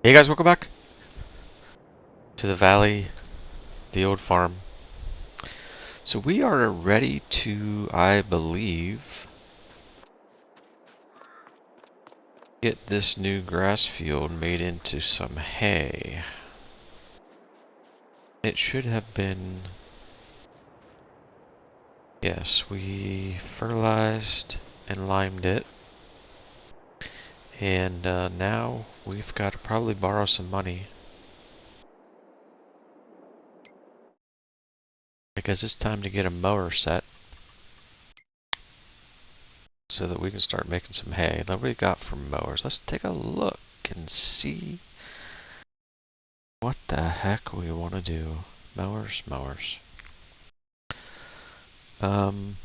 Hey guys, welcome back to the valley, the old farm. So we are ready to, I believe, get this new grass field made into some hay. It should have been, yes, we fertilized and limed it. And now we've got to probably borrow some money because it's time to get a mower set so that we can start making some hay. What do we got for mowers? Let's take a look and see what the heck we want to do. Mowers. Um,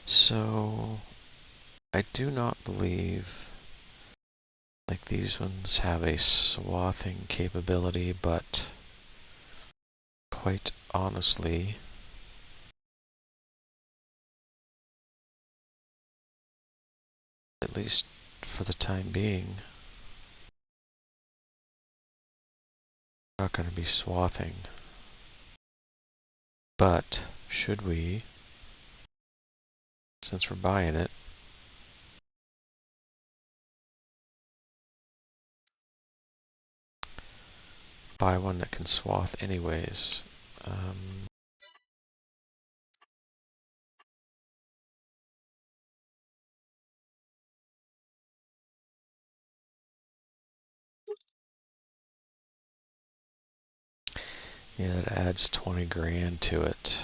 so I do not believe like these ones have a swathing capability, but quite honestly, at least for the time being, not going to be swathing. But should we, since we're buying it, buy one that can swath anyways? Um, yeah, that adds 20 grand to it.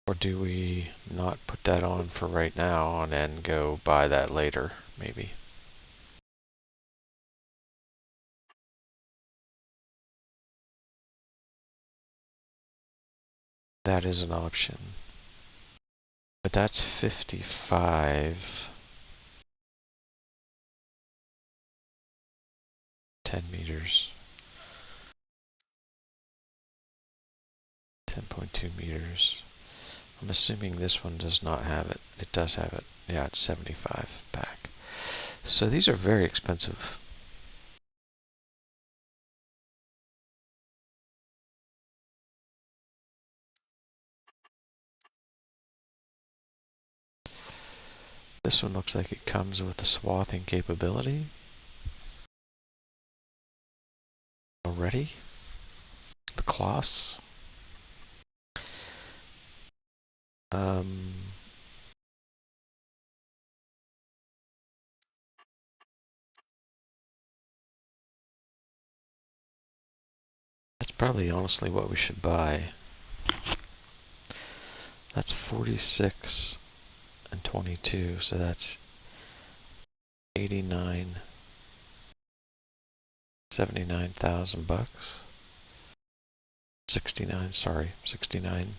Or do we not put that on for right now and then go buy that later, maybe? That is an option. But that's 55. 10 meters. 10.2 meters. I'm assuming this one does not have it. It does have it. Yeah, it's 75 back. So these are very expensive. This one looks like it comes with a swathing capability already. The cloths. Um, that's probably honestly what we should buy. That's 46 and 22, so that's 89, 79,000 bucks. 69, sorry, 69.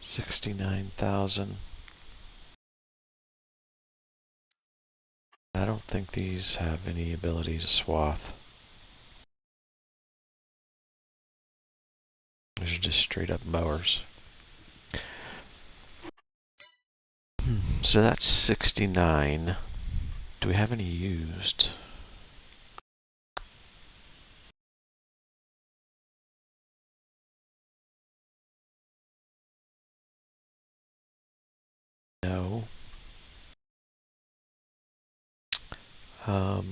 $69,000. I don't think these have any ability to swath. These are just straight up mowers. So that's 69. Do we have any used? No. Um,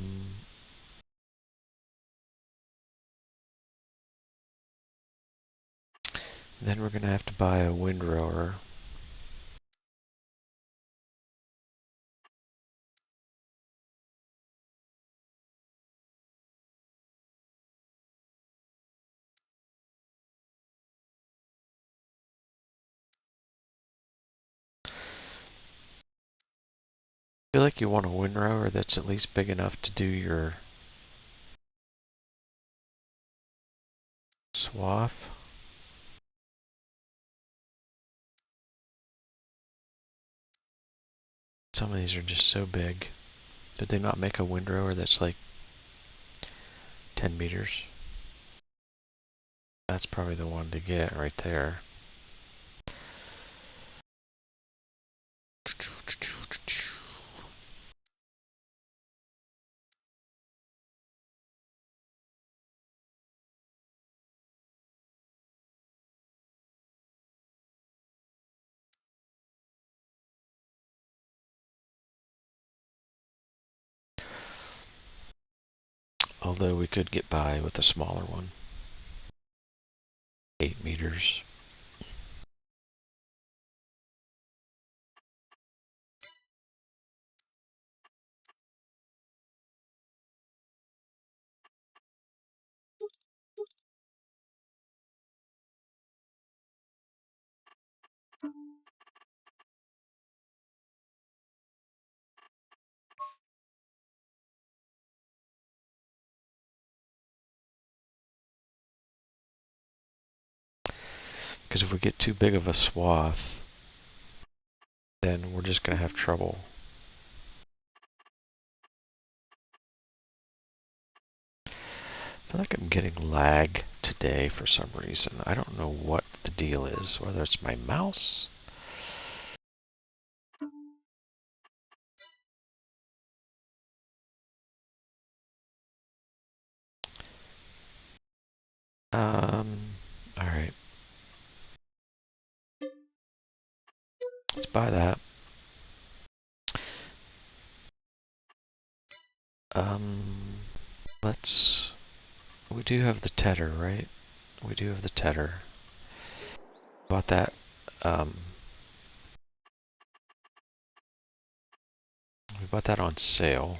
then we're gonna have to buy a windrower. I feel like you want a windrower that's at least big enough to do your swath. Some of these are just so big. Did they not make a windrower that's like 10 meters? That's probably the one to get right there. Although we could get by with a smaller one. 8 meters. Because if we get too big of a swath, then we're just going to have trouble. I feel like I'm getting lag today for some reason. I don't know what the deal is, whether it's my mouse. Alright. Let's buy that. We do have the tedder, right? We do have the tedder. Bought that, we bought that on sale.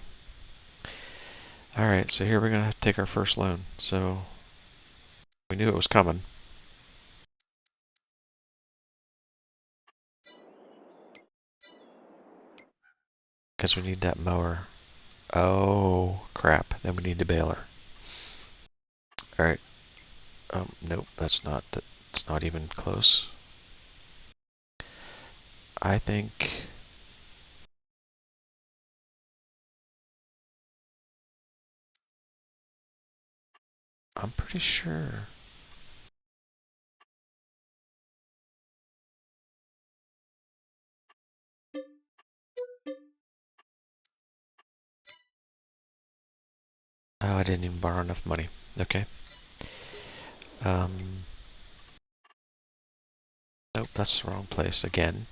Alright, so here we're gonna have to take our first loan. So, we knew it was coming. Because we need that mower. Oh, crap. Then we need the baler. Alright. Nope, that's not even close. I think... I'm pretty sure. Oh, I didn't even borrow enough money. Okay. Nope, that's the wrong place again.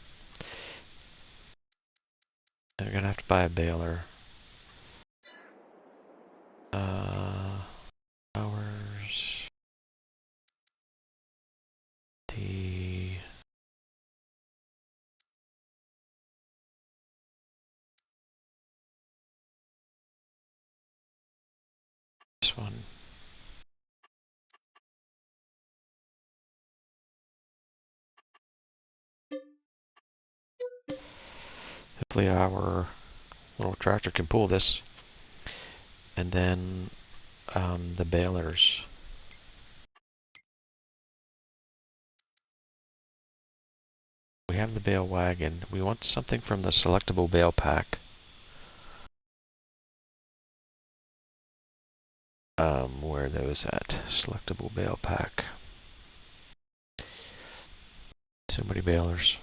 They're gonna have to buy a baler. Hours. The... This one. Hopefully our little tractor can pull this. And then the balers. We have the bale wagon. We want something from the selectable bale pack. Where are those at? Selectable bale pack. So many balers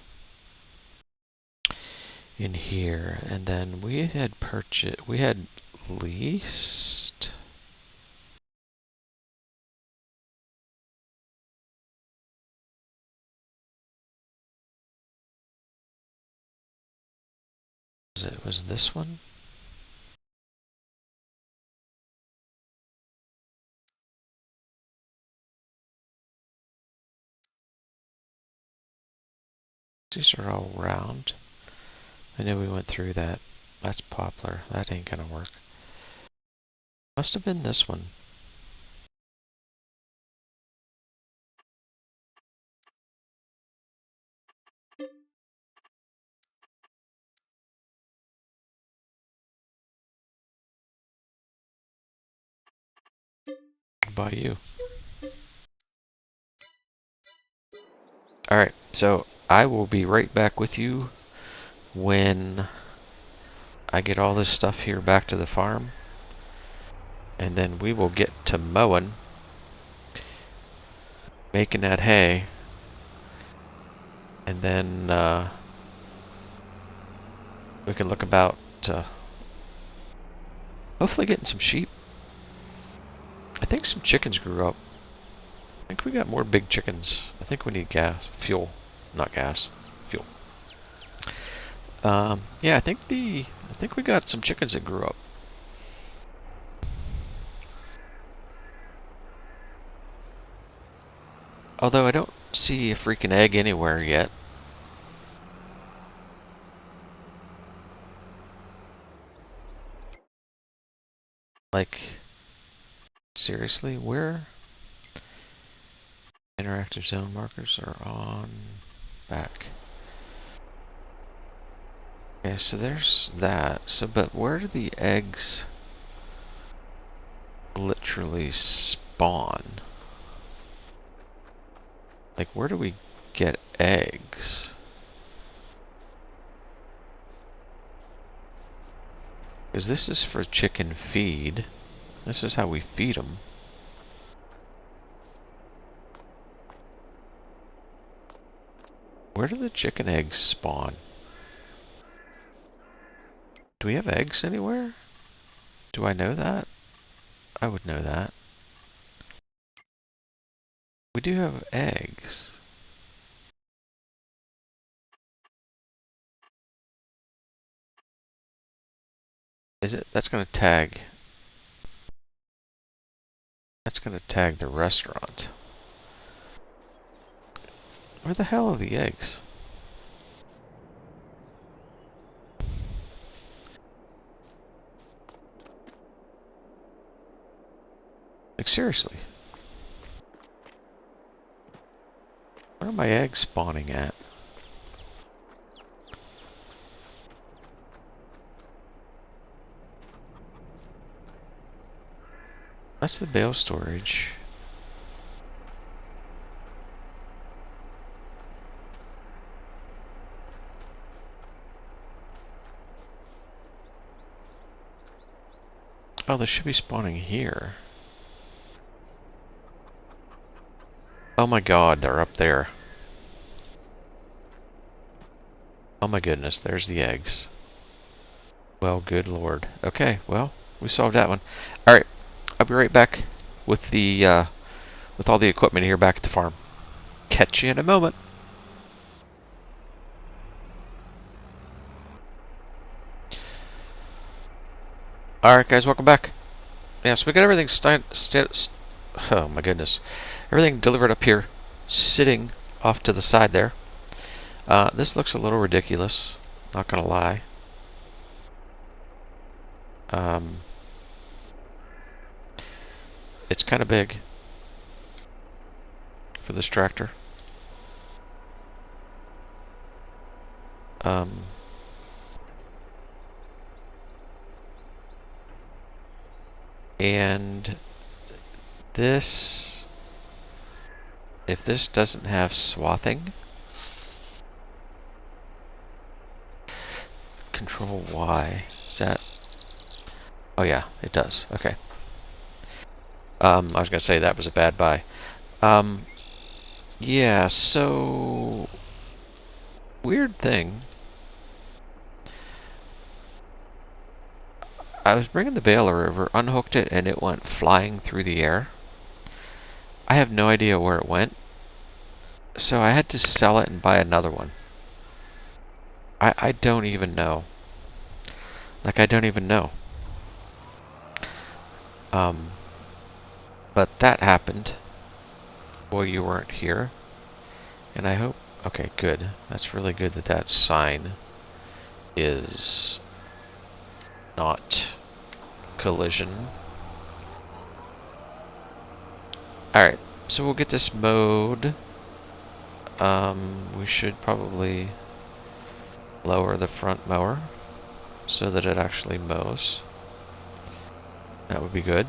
in here. And then we had leased. Was this one? These are all round. I know we went through that. That's poplar. That ain't gonna work. Must have been this one. By you. Alright, so I will be right back with you when I get all this stuff here back to the farm, and then we will get to mowing, making that hay, and then we can look about hopefully getting some sheep. I think some chickens grew up. I think we got more big chickens. I think we need fuel, not gas, fuel. Yeah, I think we got some chickens that grew up. Although I don't see a freaking egg anywhere yet. Like, seriously, where? Interactive zone markers are on back. Okay, so there's that. So, but where do the eggs literally spawn? Like, where do we get eggs? Because this is for chicken feed. This is how we feed them. Where do the chicken eggs spawn? Do we have eggs anywhere? Do I know that? I would know that. We do have eggs. Is it? That's going to tag. That's going to tag the restaurant. Where the hell are the eggs? Like, seriously. Where are my eggs spawning at? That's the bale storage. Oh, they should be spawning here. Oh my god, they're up there. Oh my goodness, there's the eggs. Well, good lord. Okay, well, we solved that one. Alright, I'll be right back with the with all the equipment here back at the farm. Catch you in a moment. Alright guys, welcome back. Yeah, so we got everything oh my goodness. Everything delivered up here, sitting off to the side there. This looks a little ridiculous, not gonna lie. It's kind of big for this tractor. And this, if this doesn't have swathing, Control Y, is that, oh yeah, it does, okay. I was gonna say that was a bad buy. Yeah, so, weird thing. I was bringing the baler over, unhooked it, and it went flying through the air. I have no idea where it went, so I had to sell it and buy another one. I don't even know. Like, I don't even know. But that happened while you weren't here. And I hope, okay, good. That's really good that that sign is not collision. Alright, so we'll get this mowed. We should probably lower the front mower so that it actually mows. That would be good.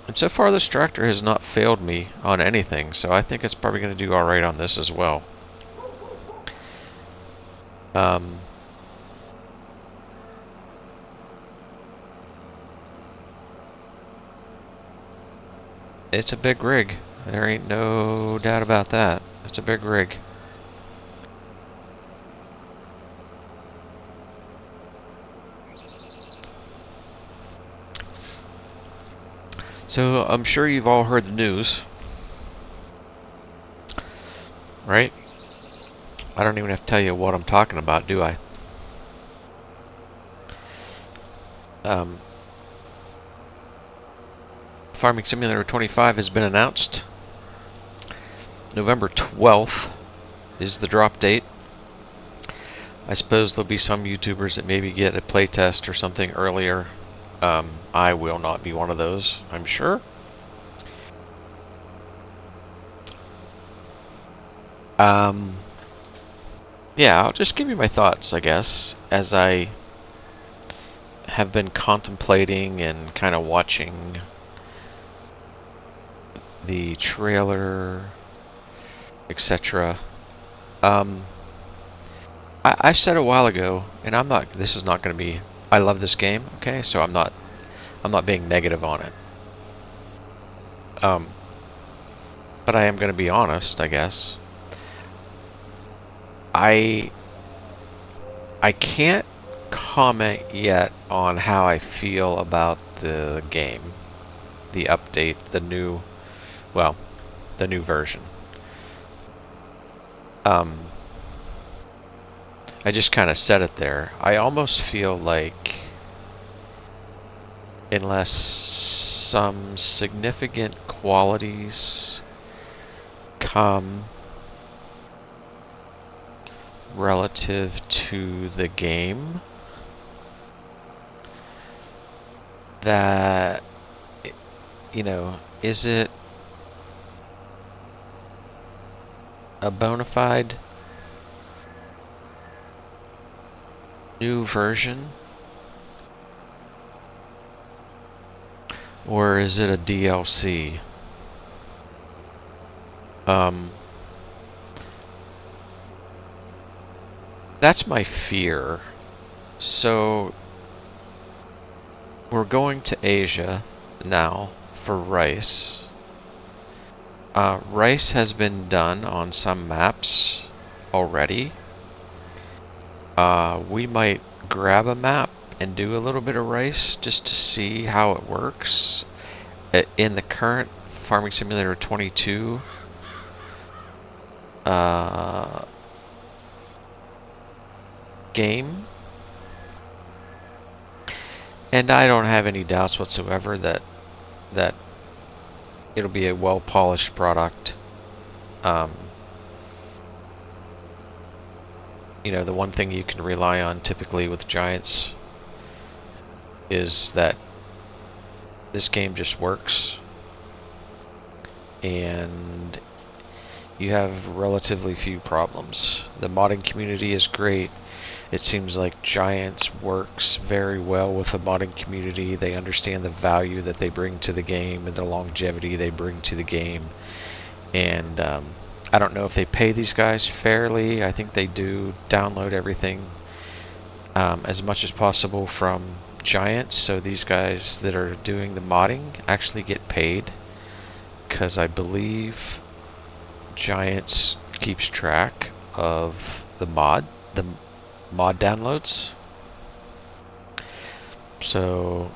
And so far this tractor has not failed me on anything, so I think it's probably going to do alright on this as well. Um, it's a big rig. There ain't no doubt about that. It's a big rig. So I'm sure you've all heard the news, right? I don't even have to tell you what I'm talking about, do I? Um, Farming Simulator 25 has been announced. November 12th is the drop date. I suppose there'll be some YouTubers that maybe get a playtest or something earlier. I will not be one of those, I'm sure. Yeah, I'll just give you my thoughts, I guess, as I have been contemplating and kind of watching the trailer, etc. I said a while ago, and I'm not. This is not going to be. I love this game. Okay, so I'm not. I'm not being negative on it. Um, but I am going to be honest, I guess. I can't comment yet on how I feel about the game, the update, the new version. I just kind of said it there. I almost feel like unless some significant qualities come relative to the game, that, you know, is it a bona fide new version, or is it a DLC? That's my fear. So we're going to Asia now for rice. Rice has been done on some maps already. We might grab a map and do a little bit of rice just to see how it works. In the current Farming Simulator 22, game, and I don't have any doubts whatsoever that it'll be a well-polished product. You know, the one thing you can rely on typically with Giants is that this game just works, and you have relatively few problems. The modding community is great. It seems like Giants works very well with the modding community. They understand the value that they bring to the game and the longevity they bring to the game. And I don't know if they pay these guys fairly. I think they do download everything as much as possible from Giants, so these guys that are doing the modding actually get paid, because I believe Giants keeps track of the mod downloads. So,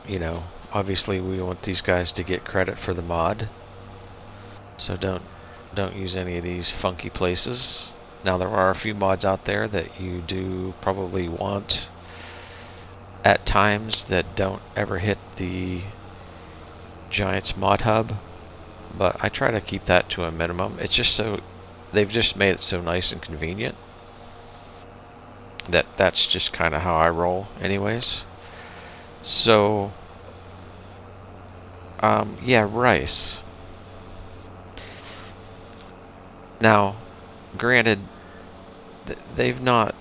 you know, obviously we want these guys to get credit for the mod. So don't use any of these funky places. Now there are a few mods out there that you do probably want at times that don't ever hit the Giants mod hub, but I try to keep that to a minimum. It's just so they've just made it so nice and convenient that that's just kind of how I roll anyways. So yeah, rice. Now, granted, they've not,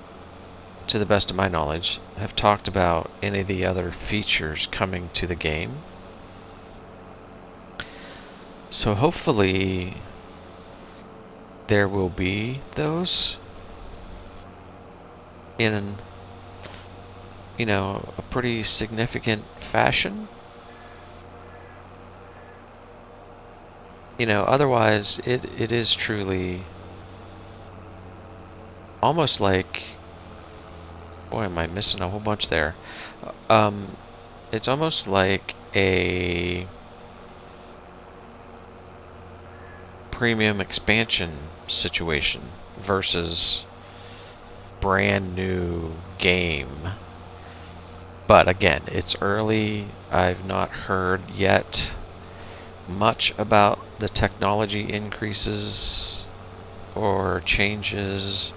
to the best of my knowledge, have talked about any of the other features coming to the game. So hopefully there will be those. in, a pretty significant fashion. Otherwise it is truly almost like, boy, am I missing a whole bunch there. Um, it's almost like a premium expansion situation versus brand new game. But again, it's early. I've not heard yet much about the technology increases or changes.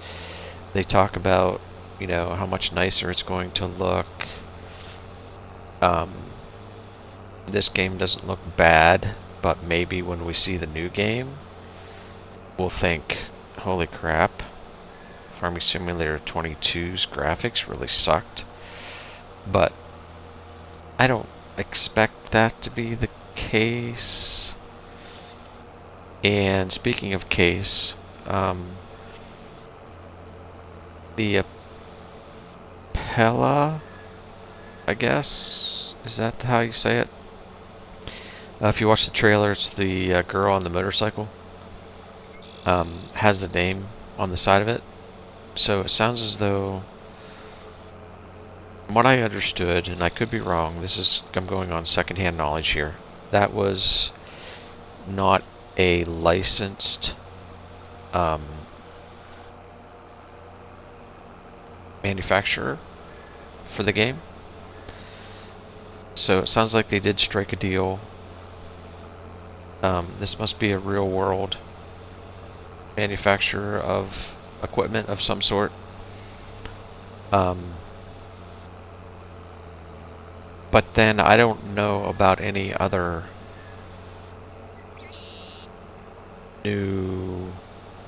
They talk about, how much nicer it's going to look. Um, this game doesn't look bad, but maybe when we see the new game, we'll think, holy crap, Farming Simulator 22's graphics really sucked. But I don't expect that to be the case. And speaking of case, the Apella, I guess, is that how you say it? If you watch the trailer, it's the girl on the motorcycle. Has the name on the side of it. So it sounds as though, from what I understood, and I could be wrong, I'm going on secondhand knowledge here, that was not a licensed manufacturer for the game. So it sounds like they did strike a deal. This must be a real world manufacturer of equipment of some sort. But then I don't know about any other new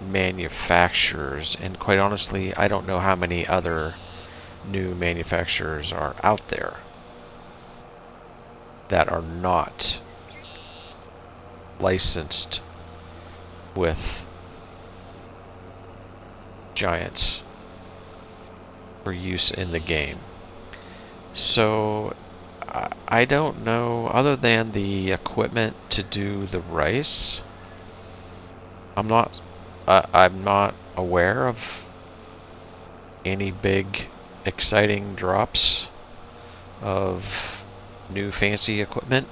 manufacturers, and quite honestly, I don't know how many other new manufacturers are out there that are not licensed with Giants for use in the game. So I don't know, other than the equipment to do the rice, I'm not aware of any big exciting drops of new fancy equipment.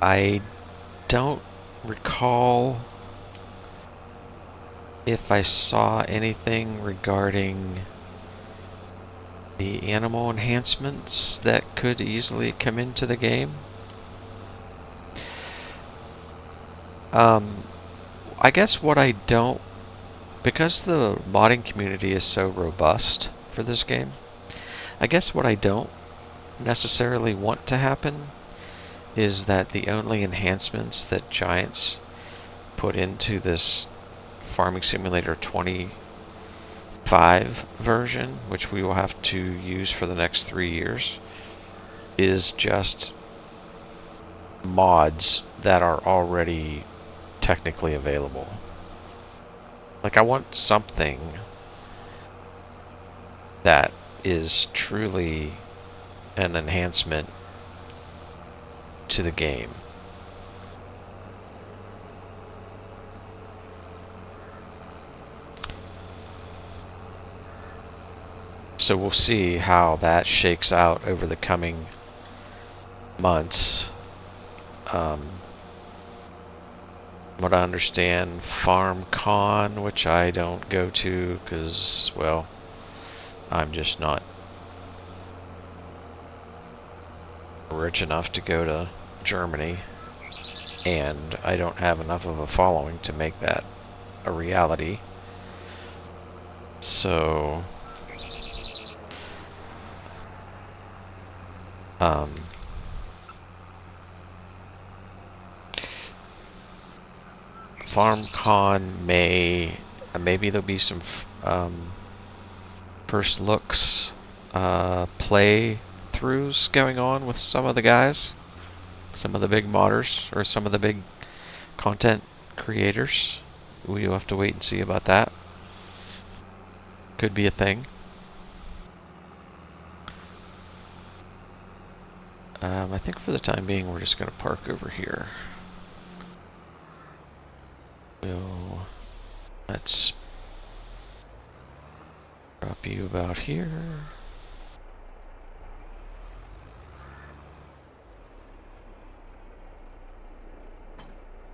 I don't recall if I saw anything regarding the animal enhancements that could easily come into the game. I guess what I don't, because the modding community is so robust for this game, I guess what I don't necessarily want to happen is that the only enhancements that Giants put into this Farming Simulator 25 version, which we will have to use for the next 3 years, is just mods that are already technically available. Like, I want something that is truly an enhancement to the game. So we'll see how that shakes out over the coming months. What I understand, FarmCon, which I don't go to because, well, I'm just not rich enough to go to Germany, and I don't have enough of a following to make that a reality. So, FarmCon maybe there'll be some first looks, play throughs going on with some of the guys, some of the big modders, or some of the big content creators. we'll have to wait and see about that. Could be a thing. I think for the time being, we're just going to park over here. So let's drop you about here.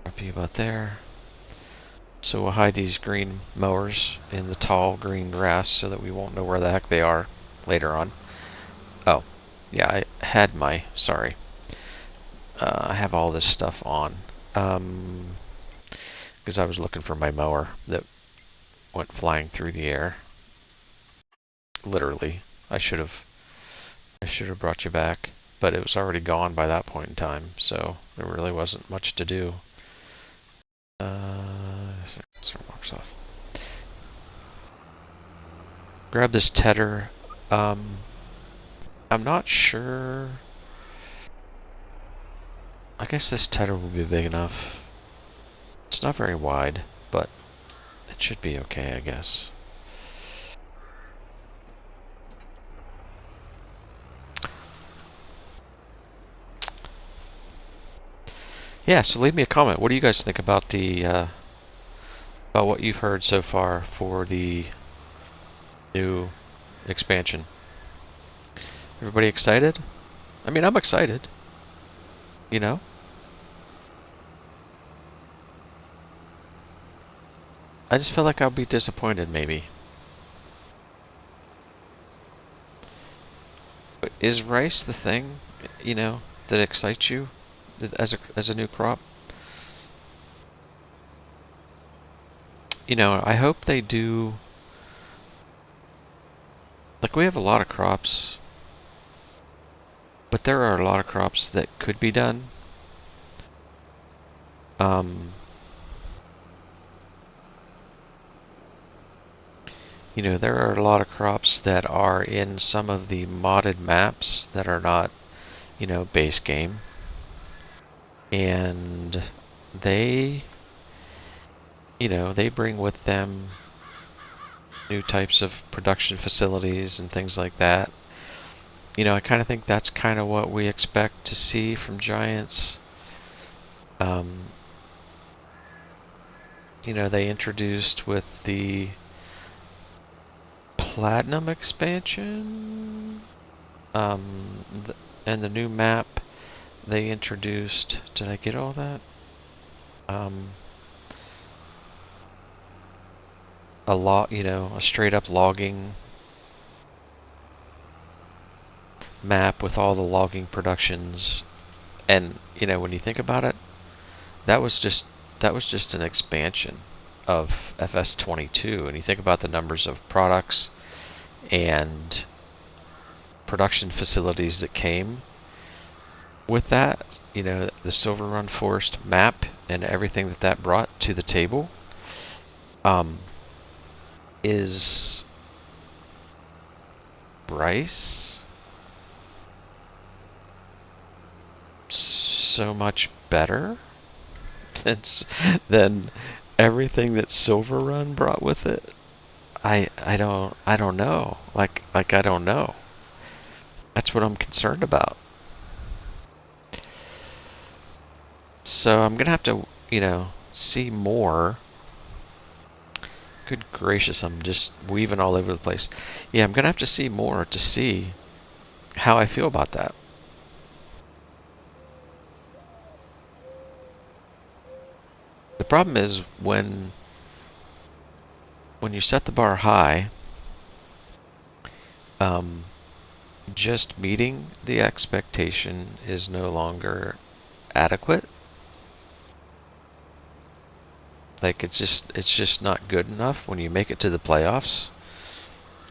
Drop you about there. So we'll hide these green mowers in the tall green grass so that we won't know where the heck they are later on. Oh, yeah, I had my, sorry. I have all this stuff on. Because I was looking for my mower that went flying through the air. Literally. I should have brought you back, but it was already gone by that point in time, so there really wasn't much to do. Marks off. Grab this tedder. I'm not sure. I guess this tedder will be big enough. It's not very wide, but it should be okay, I guess. Yeah, so leave me a comment. What do you guys think about the about what you've heard so far for the new expansion? Everybody excited? I mean, I'm excited. You know? I just feel like I'll be disappointed, maybe. But is rice the thing, you know, that excites you as a new crop? You know, I hope they do. Like, we have a lot of crops, but there are a lot of crops that could be done. You know, there are a lot of crops that are in some of the modded maps that are not, you know, base game. And they, you know, they bring with them new types of production facilities and things like that. You know, I kind of think that's kind of what we expect to see from Giants. You know, they introduced with the Platinum expansion, and the new map, they introduced. Did I get all that? A lot, you know, a straight up logging map with all the logging productions, and you know, when you think about it, that was just an expansion of FS22, and you think about the numbers of products and production facilities that came with that, you know, the Silver Run Forest map and everything that brought to the table, is rice so much better than everything that Silver Run brought with it. I don't know. Like I don't know. That's what I'm concerned about. So I'm gonna have to, you know, see more. Good gracious, I'm just weaving all over the place. Yeah, I'm gonna have to see more to see how I feel about that. The problem is when you set the bar high, just meeting the expectation is no longer adequate. Like it's just not good enough when you make it to the playoffs,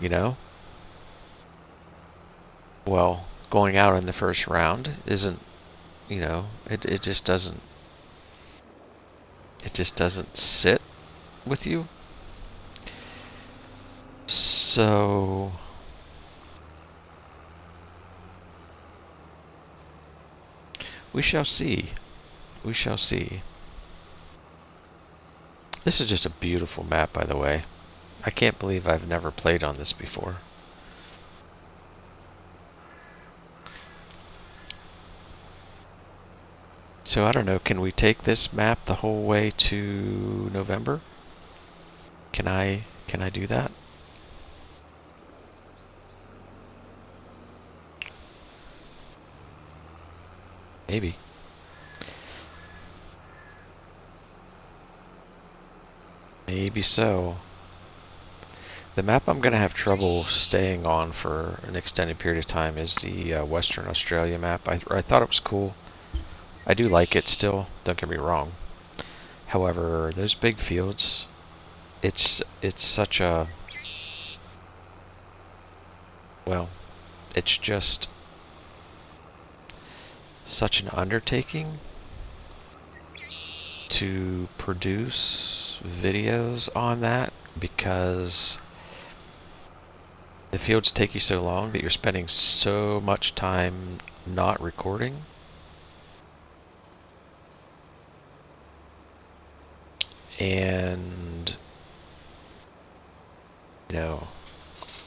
you know? Well, going out in the first round isn't, you know, it just doesn't sit with you. So we shall see. We shall see. This is just a beautiful map, by the way. I can't believe I've never played on this before. So I don't know, can we take this map the whole way to November? Can I do that? Maybe. Maybe so. The map I'm going to have trouble staying on for an extended period of time is the Western Australia map. I thought it was cool. I do like it still, don't get me wrong. However, those big fields, it's such a, well, it's just such an undertaking to produce videos on that, because the fields take you so long that you're spending so much time not recording. And, you know,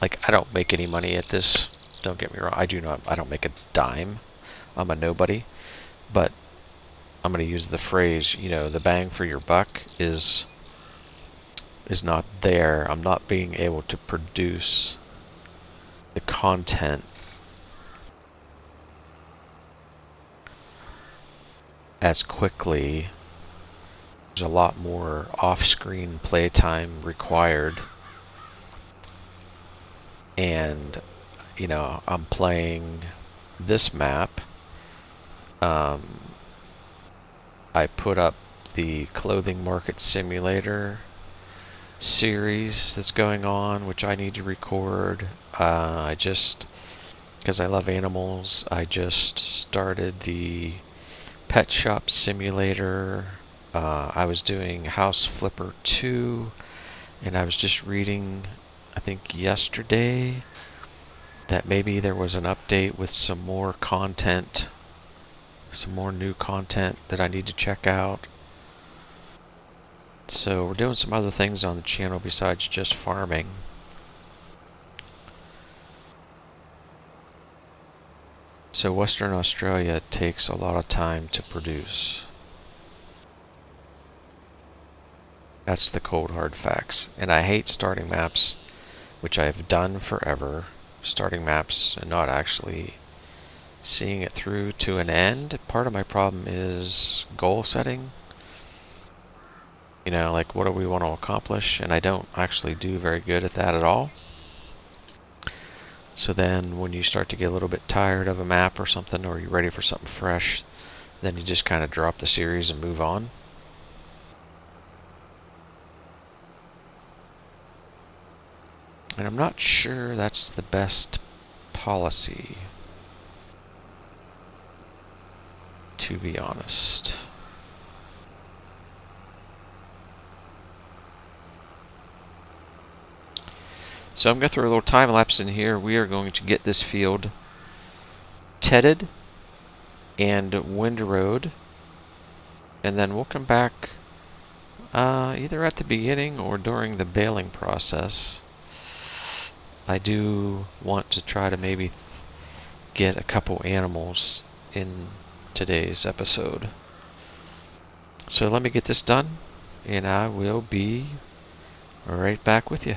like, I don't make any money at this. Don't get me wrong. I don't make a dime. I'm a nobody. But I'm going to use the phrase, you know, the bang for your buck is not there. I'm not being able to produce the content as quickly. There's a lot more off-screen playtime required. And, you know, I'm playing this map. I put up the Clothing Market Simulator series that's going on, which I need to record. Because I love animals, I just started the Pet Shop Simulator. I was doing House Flipper 2, and I was just reading, I think yesterday, that maybe there was an update with some more content, some more new content that I need to check out. So we're doing some other things on the channel besides just farming. So Western Australia takes a lot of time to produce. That's the cold hard facts. And I hate starting maps, which I've done forever. Starting maps and not actually seeing it through to an end. Part of my problem is goal setting. You know, like, what do we want to accomplish? And I don't actually do very good at that at all. So then when you start to get a little bit tired of a map or something, or you're ready for something fresh, then you just kind of drop the series and move on. And I'm not sure that's the best policy, to be honest. So I'm going to throw a little time lapse in here. We are going to get this field tedded and windrowed, and then we'll come back either at the beginning or during the baling process. I do want to try to maybe get a couple animals in today's episode. So let me get this done, and I will be right back with you.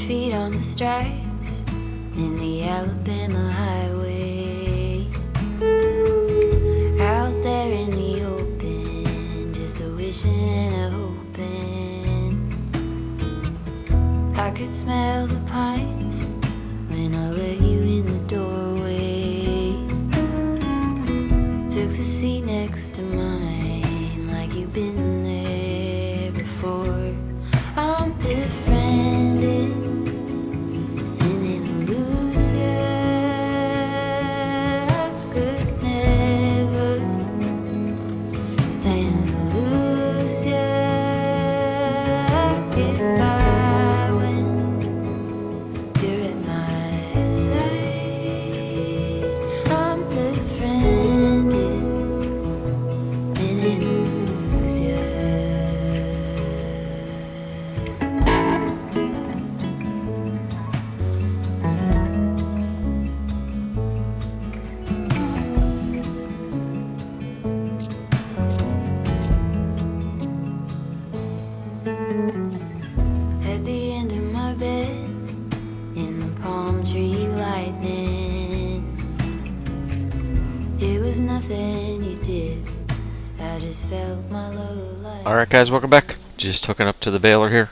Feet on the stripes in the Alabama highway, out there in the open, just a wishing and a hoping. I could smell the pines when I let you in the doorway. Took the seat next to mine like you've been there before. At the end of my bed, in the palm tree lightning. It was nothing you did, I just felt my low light. Alright guys, welcome back. Just hooking up to the baler here.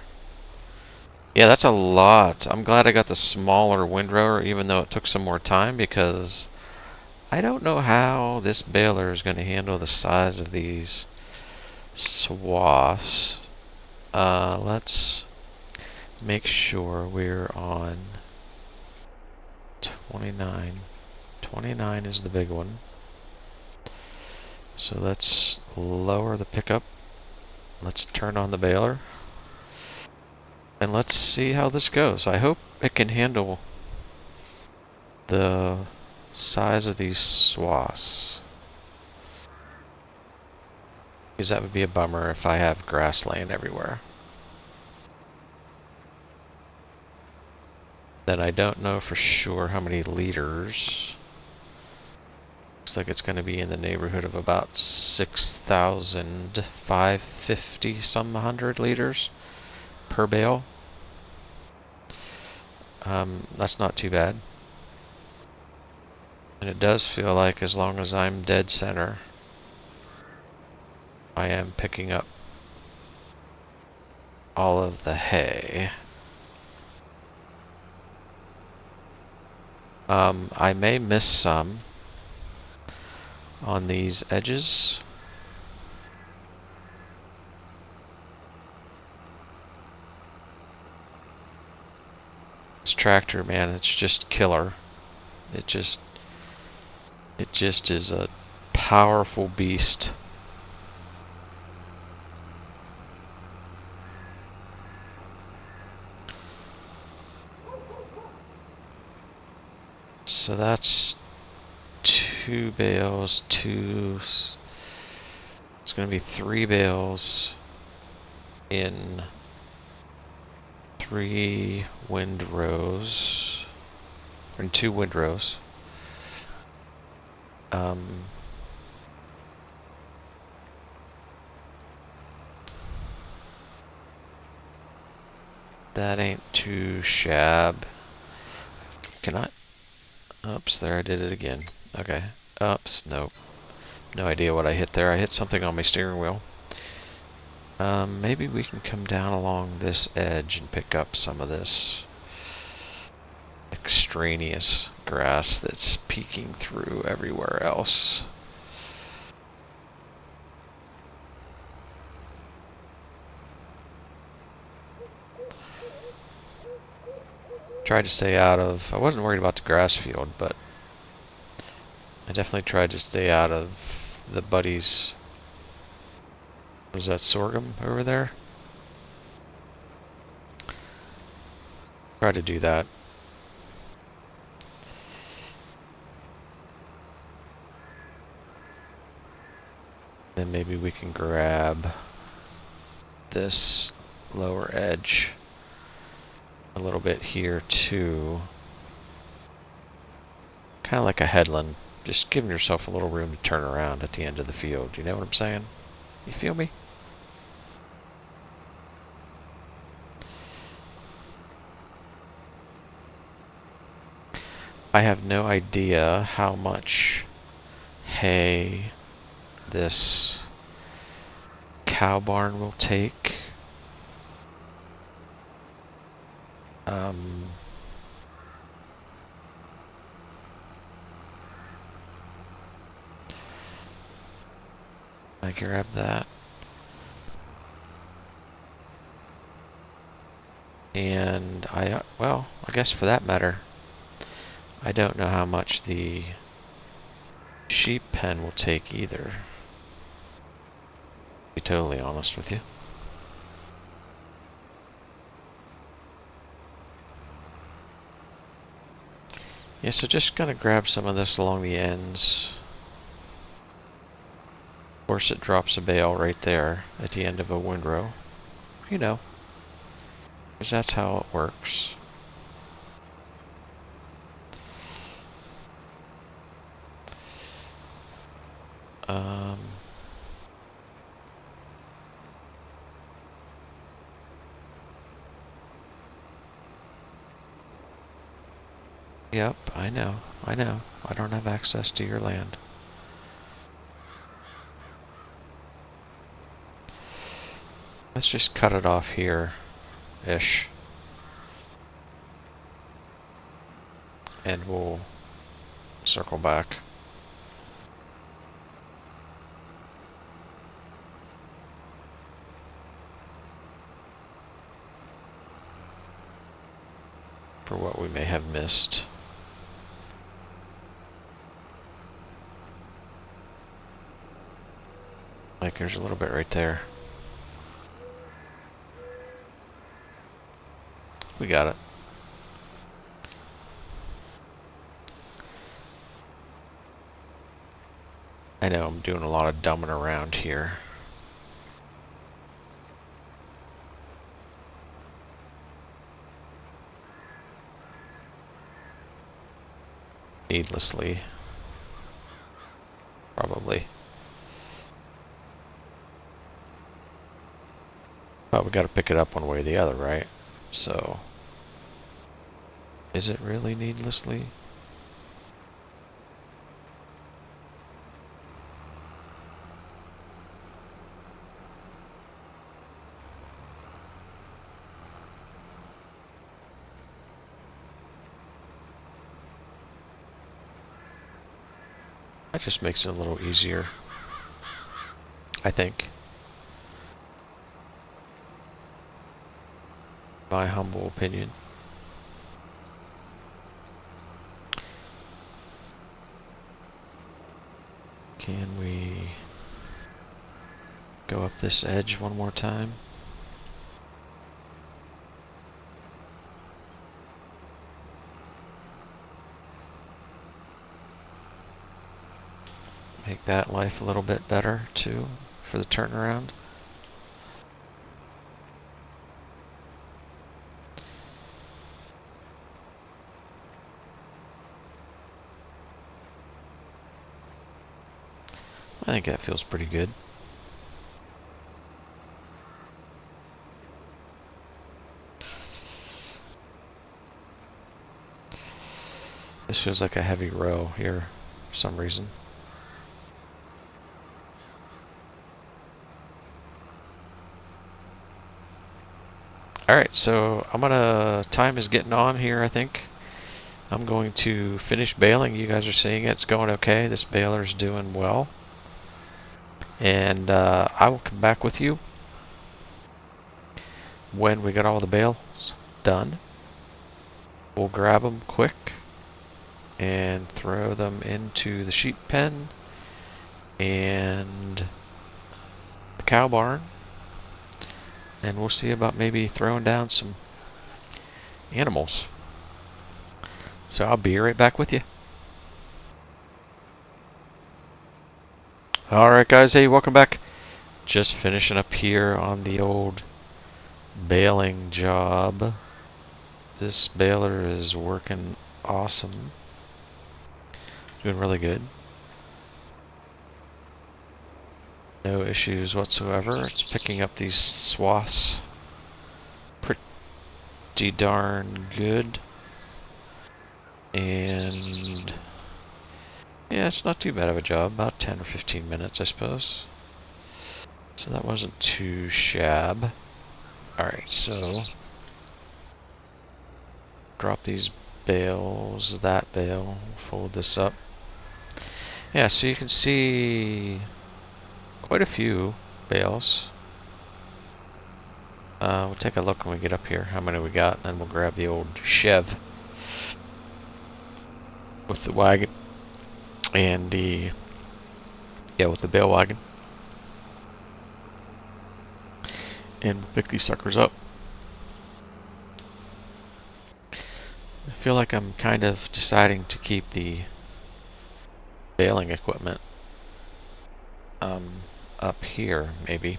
Yeah, that's a lot. I'm glad I got the smaller windrower, even though it took some more time, because I don't know how this baler is going to handle the size of these swaths. Let's make sure we're on 29. 29 is the big one. So let's lower the pickup. Let's turn on the baler. And let's see how this goes. I hope it can handle the size of these swaths. Because that would be a bummer if I have grass laying everywhere. Then I don't know for sure how many liters. Looks like it's going to be in the neighborhood of about 6,550 some 100 liters per bale. That's not too bad. And it does feel like as long as I'm dead center, I am picking up all of the hay. I may miss some on these edges. This tractor, man, it's just killer. It just is a powerful beast. So that's 2 bales, it's going to be 3 bales in 3 windrows, or in 2 windrows. That ain't too shab. Can I? Oops, there I did it again. Okay. Oops, nope. No idea what I hit there. I hit something on my steering wheel. Maybe we can come down along this edge and pick up some of this extraneous grass that's peeking through everywhere else. Tried to stay out of, I wasn't worried about the grass field, but I definitely tried to stay out of the buddies. Was that sorghum over there? Try to do that. Then maybe we can grab this lower edge a little bit here too. Kind of like a headland, just giving yourself a little room to turn around at the end of the field. You know what I'm saying? You feel me? I have no idea how much hay this cow barn will take. I grab that. And well, I guess for that matter, I don't know how much the sheep pen will take either. To be totally honest with you. Yeah, so just gonna grab some of this along the ends. Of course it drops a bale right there at the end of a windrow. You know, because that's how it works. Yep, I know. I know. I don't have access to your land. Let's just cut it off here-ish. And we'll circle back. For what we may have missed. Like there's a little bit right there. We got it. I know I'm doing a lot of dumbing around here. Needlessly. Probably. But we gotta pick it up one way or the other, right? So... is it really needlessly? That just makes it a little easier. I think. My humble opinion. Can we go up this edge one more time? Make that life a little bit better too for the turnaround. I think that feels pretty good. This feels like a heavy row here for some reason. Alright, so time is getting on here, I think. I'm going to finish baling. You guys are seeing it's going okay. This baler's doing well. And I will come back with you when we got all the bales done. We'll grab them quick and throw them into the sheep pen and the cow barn. And we'll see about maybe throwing down some animals. So I'll be right back with you. Alright guys, hey, welcome back. Just finishing up here on the old baling job. This baler is working awesome. Doing really good. No issues whatsoever. It's picking up these swaths pretty darn good. And yeah, it's not too bad of a job. About 10 or 15 minutes, I suppose. So that wasn't too shab. Alright, so drop these bales, that bale, fold this up. Yeah, so you can see quite a few bales. We'll take a look when we get up here, how many we got, and then we'll grab the old Chev with the wagon and with the bale wagon. And we'll pick these suckers up. I feel like I'm kind of deciding to keep the baling equipment up here, maybe.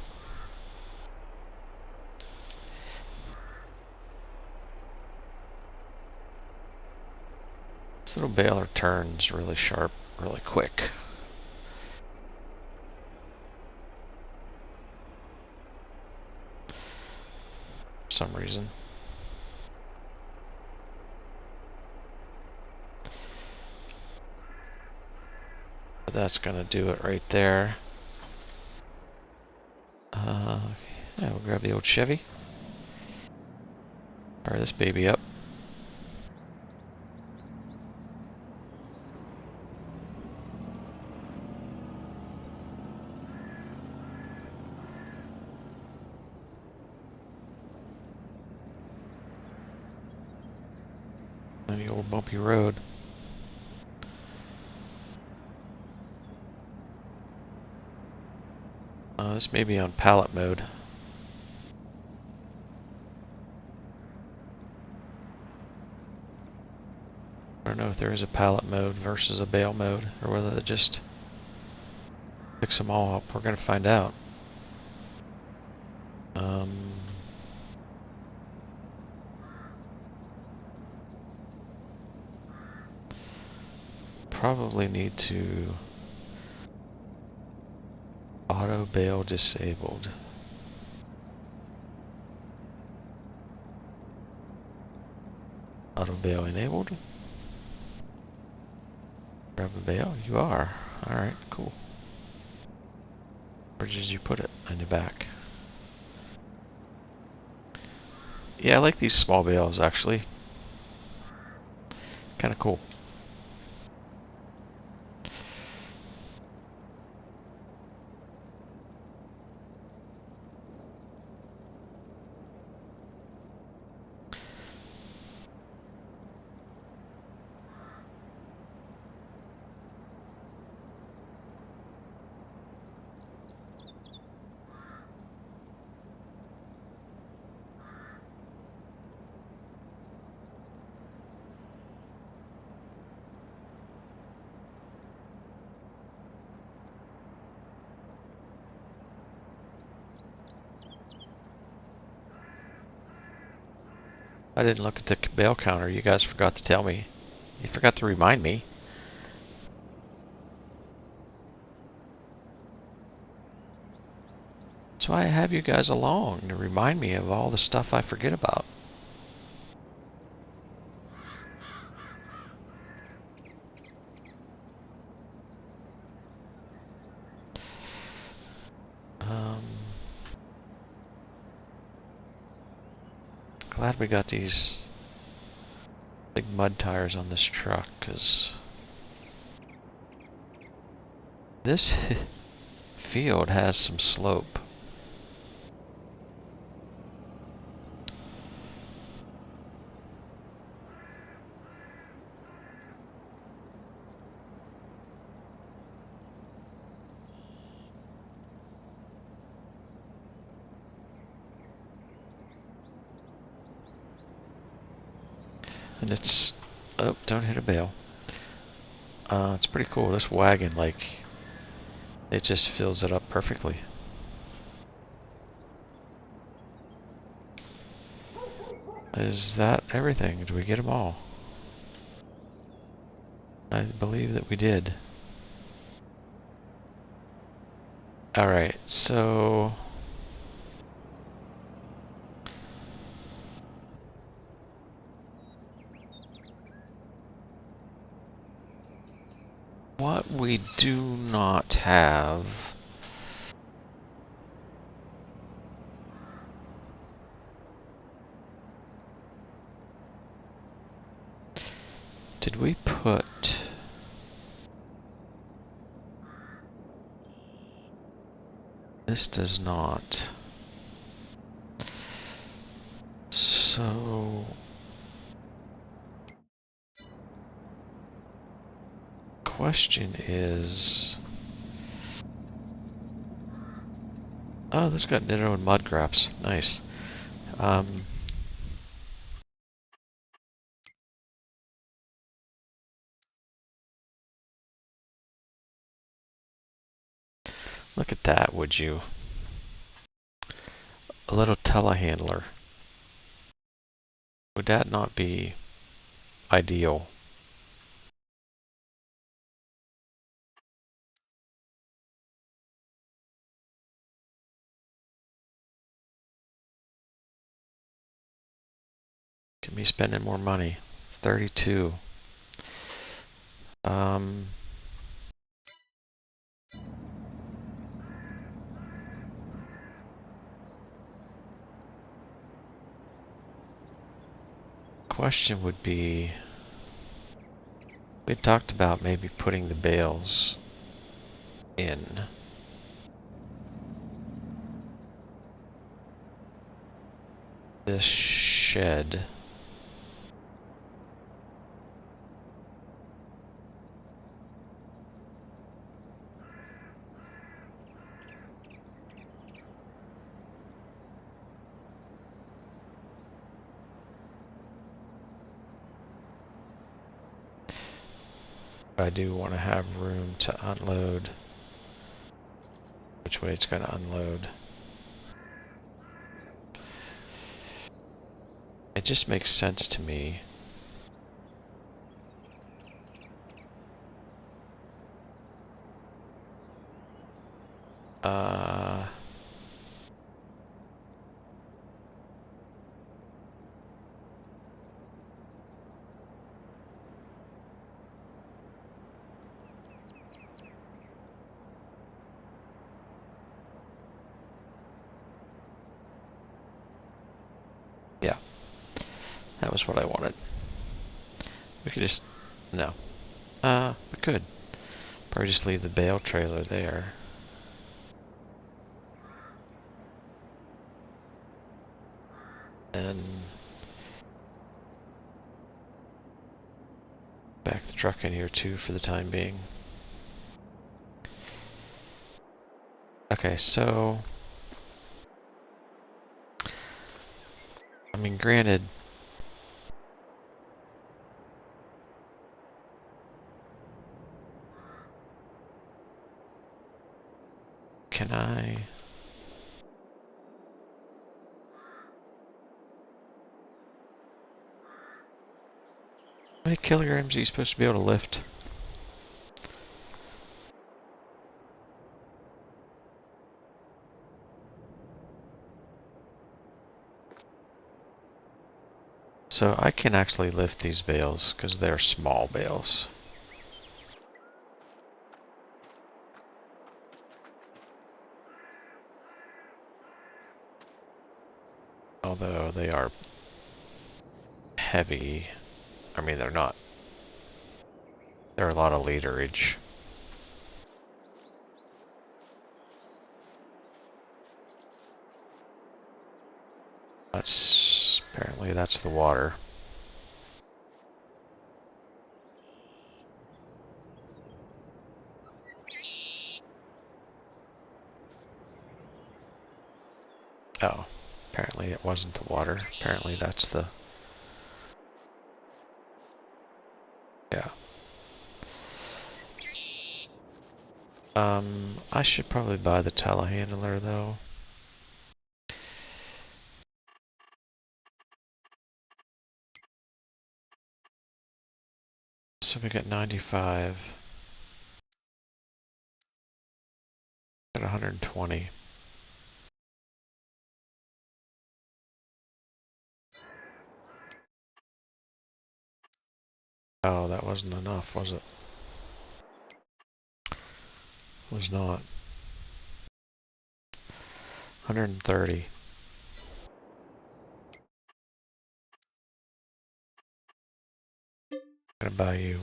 This little baler turns really sharp, really quick. For some reason. But that's gonna do it right there. Yeah, we'll grab the old Chevy. Fire this baby up. On the old bumpy road. This may be on pallet mode. I don't know if there is a pallet mode versus a bale mode, or whether they just fix them all up. We're gonna find out. Probably need to auto bale disabled. Auto bale enabled. Grab a bale. You are. Alright, cool. Where did you put it? In the back. Yeah, I like these small bales actually. Kind of cool. I didn't look at the bale counter. You guys forgot to tell me. You forgot to remind me. That's why I have you guys along, to remind me of all the stuff I forget about. Glad we got these big mud tires on this truck, because this field has some slope. And it's, oh, don't hit a bale. It's pretty cool. This wagon, like, it just fills it up perfectly. Is that everything? Did we get them all? I believe that we did. Alright, so what we do not have did we put this does not. So question is, oh, this got Nitto and mud graps. Nice. Look at that, would you? A little telehandler. Would that not be ideal? Can be spending more money. 32. question would be, we talked about maybe putting the bales in. This shed. I do want to have room to unload. Which way it's going to unload. It just makes sense to me. Yeah, that was what I wanted. We could just, no. We could. Probably just leave the bale trailer there. And back the truck in here too for the time being. Okay, so I mean, granted, can I? How many kilograms are you supposed to be able to lift? So I can actually lift these bales because they're small bales. Although they are heavy. I mean, they're not. They're a lot of literage. Apparently that's the water. Oh, apparently it wasn't the water. Apparently that's the... Yeah. I should probably buy the telehandler though. So we got 95. Got 120. Oh, that wasn't enough, was it? Was not. 130. Gonna buy you.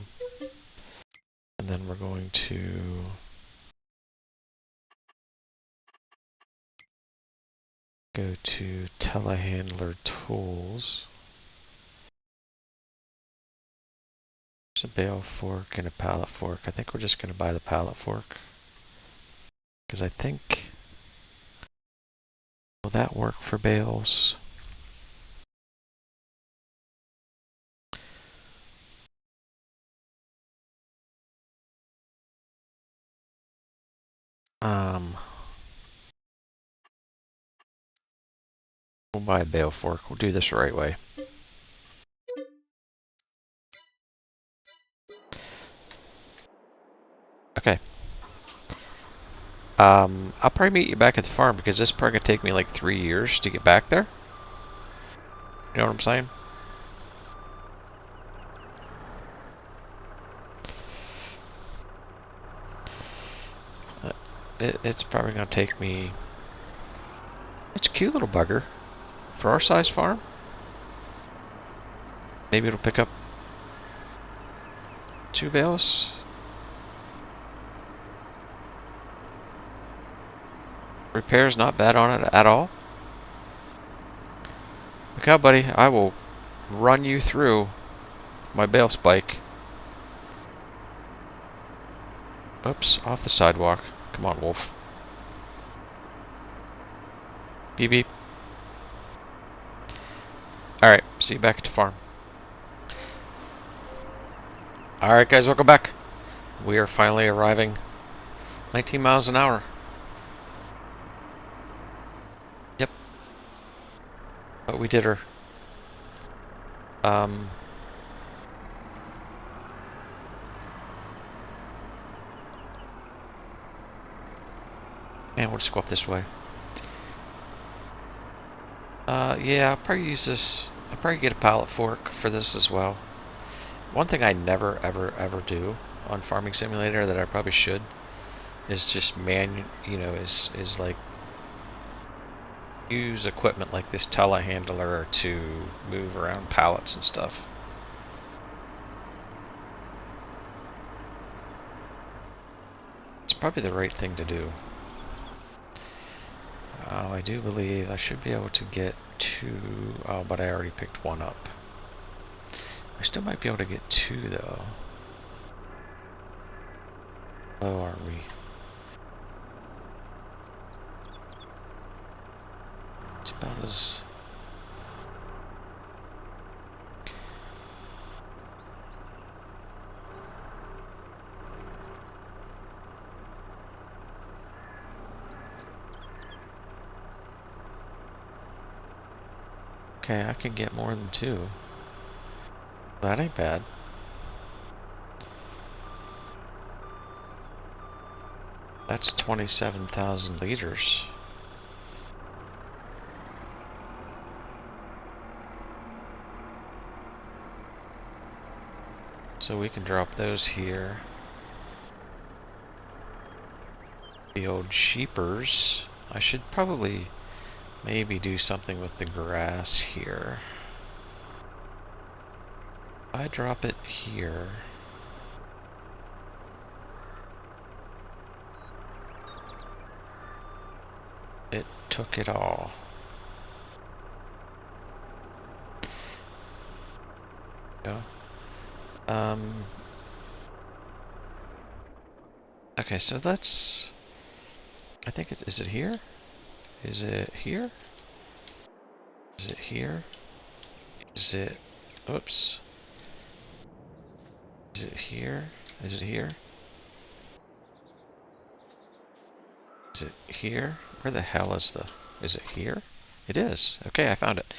And then we're going to go to telehandler tools. There's a bale fork and a pallet fork. I think we're just gonna buy the pallet fork. Because I think, will that work for bales? We'll buy a bale fork. We'll do this the right way. Okay. I'll probably meet you back at the farm because this is probably gonna take me like 3 years to get back there. You know what I'm saying? It's probably gonna take me... It's a cute little bugger for our size farm. Maybe it'll pick up 2 bales. Repair's not bad on it at all. Look out, buddy. I will run you through my bale spike. Oops, off the sidewalk. Come on, Wolf. Beep beep. Alright, see you back at the farm. Alright guys, welcome back. We are finally arriving 19 miles an hour. Yep. But we did her. Man, we'll just go up this way. Yeah, I'll probably use this. I'll probably get a pallet fork for this as well. One thing I never, ever do on Farming Simulator that I probably should is just is like use equipment like this telehandler to move around pallets and stuff. It's probably the right thing to do. Oh, I do believe I should be able to get 2. Oh, but I already picked 1 up. I still might be able to get 2 though. Low are we? It's about as... Okay, I can get more than 2. That ain't bad. That's 27,000 liters. So we can drop those here. The old sheepers. I should probably maybe do something with the grass here. I drop it here. It took it all. Go. Okay, so that's... I think it's... Is it here? Is it here? Is it here? Is it... Oops. Is it here? Is it here? Is it here? Where the hell is the... Is it here? It is. Okay, I found it.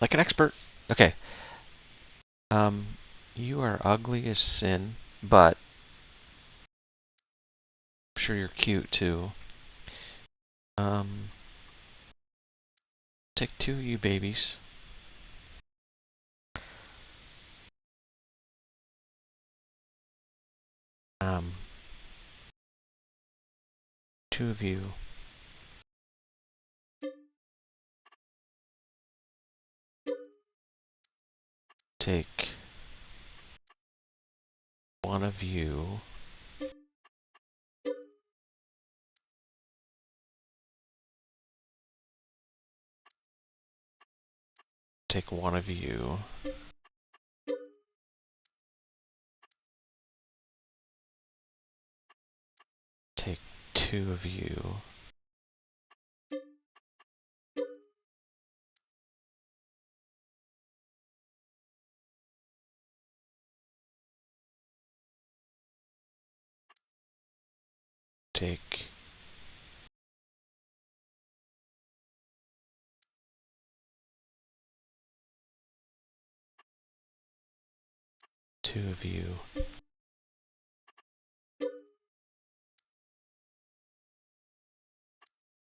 Like an expert. Okay. You are ugly as sin, but I'm sure you're cute too. Take 2 of you babies. Um, 2 of you. Take 1 of you. Take 1 of you. Take 2 of you. Take 2 of you.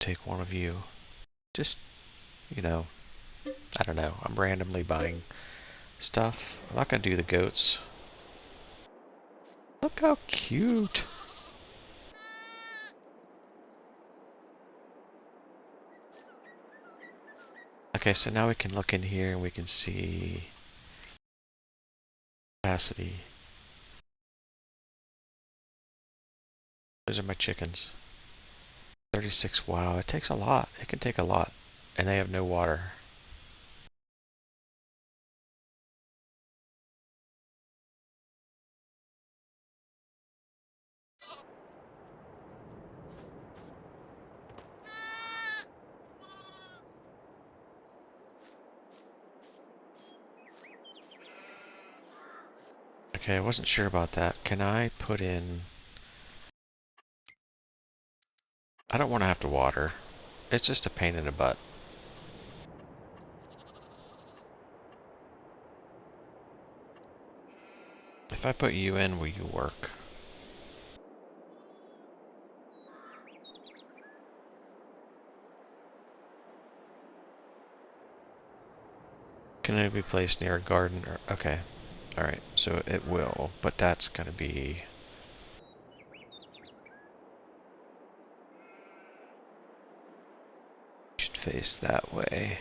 Take 1 of you. Just, you know, I don't know. I'm randomly buying stuff. I'm not gonna do the goats. Look how cute. Okay, so now we can look in here and we can see capacity. Those are my chickens. 36, wow, it takes a lot. It can take a lot. And they have no water. Okay, I wasn't sure about that. Can I put in... I don't want to have to water. It's just a pain in the butt. If I put you in, will you work? Can it be placed near a garden? Or, okay. Alright, so it will, but that's going to be... should face that way.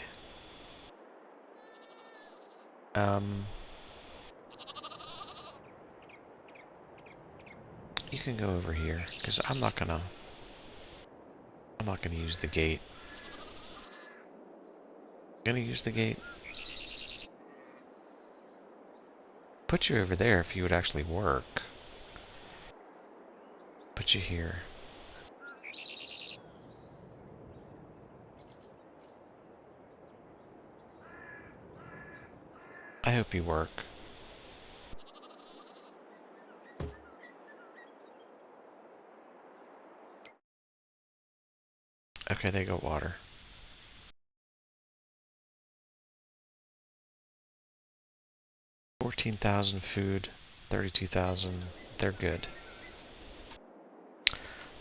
You can go over here, because I'm not gonna use the gate. Gonna use the gate? Put you over there if you would actually work. Put you here. I hope you work. Okay, they got water. 14,000 food, 32,000. They're good.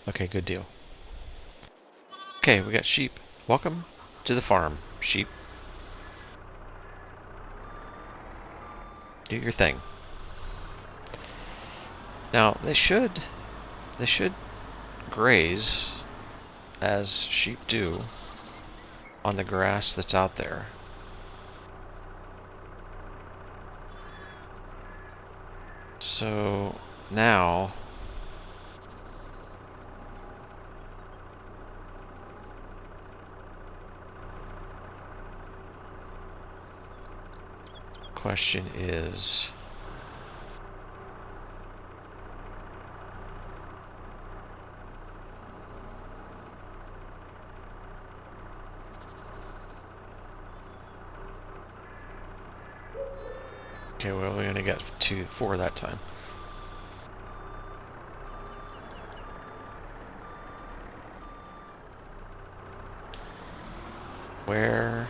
Okay, good deal. Okay, we got sheep. Welcome to the farm, sheep. Do your thing. Now, they should graze, as sheep do, on the grass that's out there. So, now... question is... Okay, well, we only got 4 that time. Where...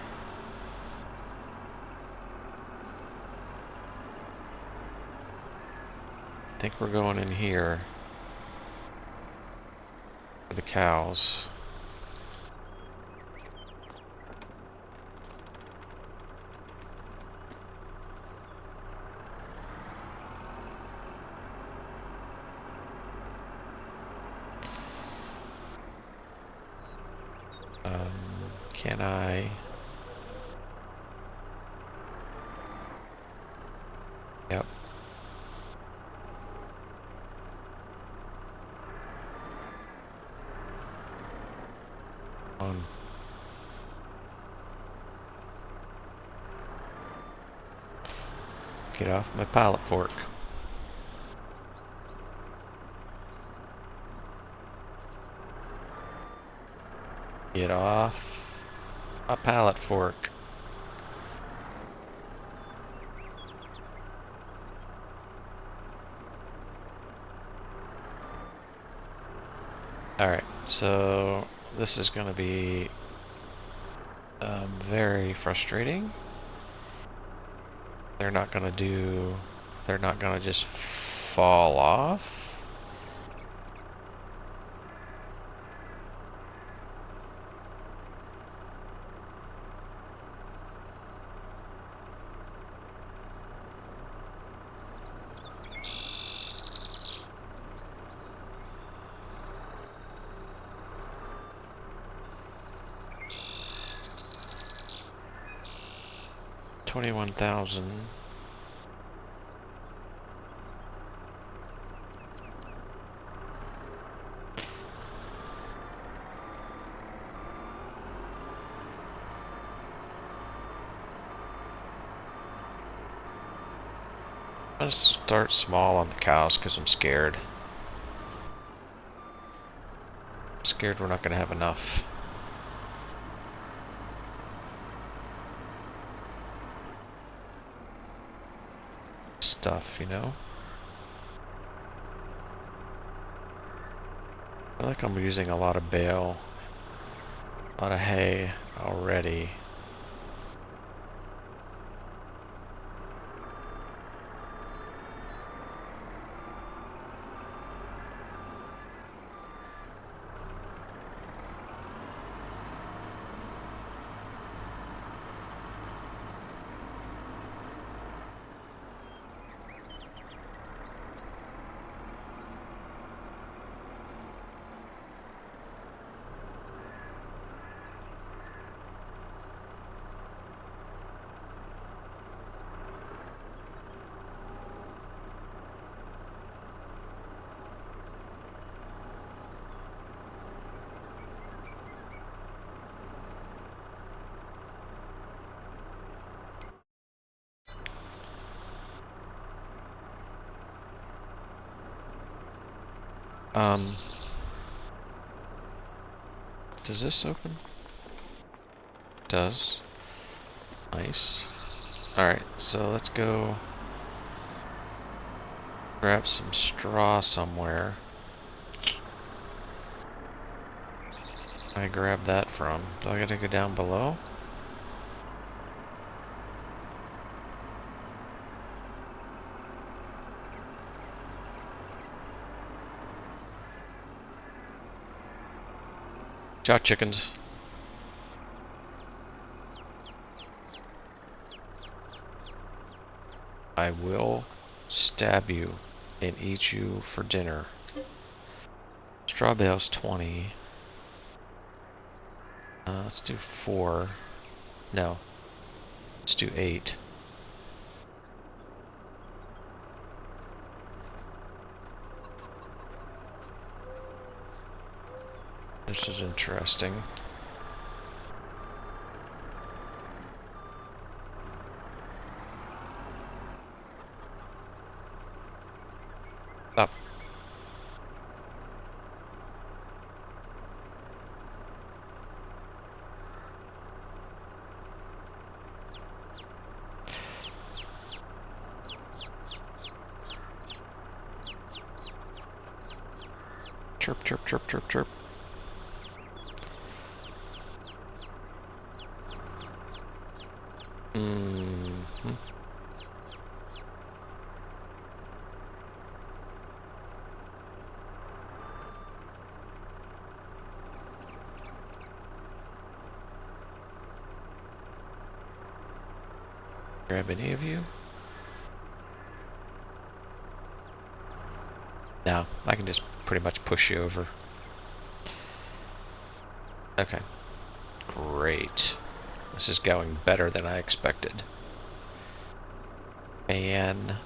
I think we're going in here for the cows. Can I... Yep. Get off my pallet fork. Get off my pallet fork. Alright, so this is going to be very frustrating. They're not going to just fall off. 21,000. I'm gonna start small on the cows because I'm scared. I'm scared we're not gonna have enough. Stuff, you know? I feel like I'm using a lot of bale, a lot of hay already. Does this open? Does. Nice. Alright, so let's go grab some straw somewhere. I grabbed that from. Do I gotta go down below? Ciao, chickens. I will stab you and eat you for dinner. Straw bale's 20. Let's do 4. No. Let's do 8. This is interesting. Up. Chirp, chirp, chirp, chirp, chirp. Mm-hmm. Grab any of you? No, I can just pretty much push you over. Okay. Great. This is going better than I expected. Fantastic.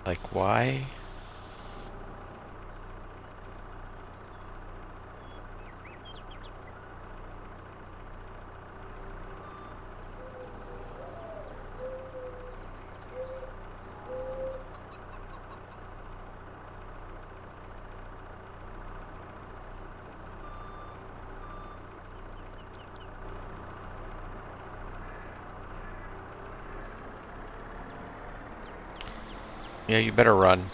Like, why? Yeah, you better run.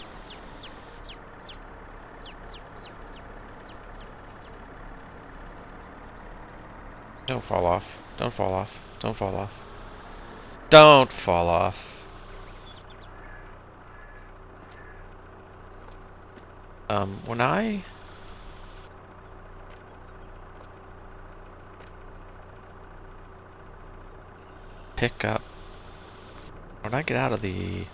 Don't fall off. Don't fall off. Don't fall off. Don't fall off. When I pick up, when I get out of the,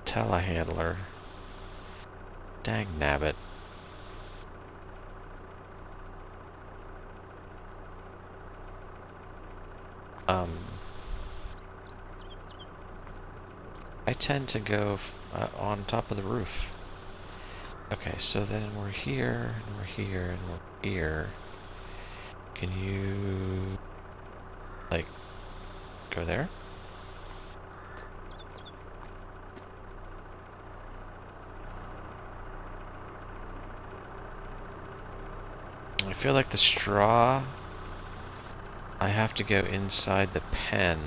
telehandler. Dang nabbit. I tend to go on top of the roof. Okay, so then we're here, and we're here, and we're here. Can you, like, go there? I feel like the straw, I have to go inside the pen.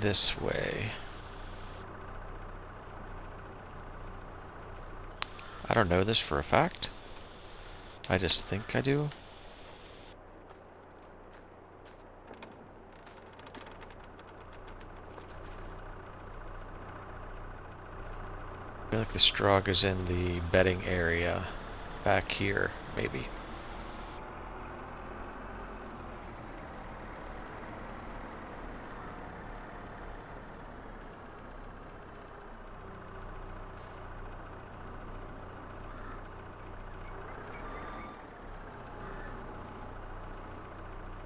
This way. I don't know this for a fact. I just think I do. I feel like the straw is in the bedding area back here, maybe.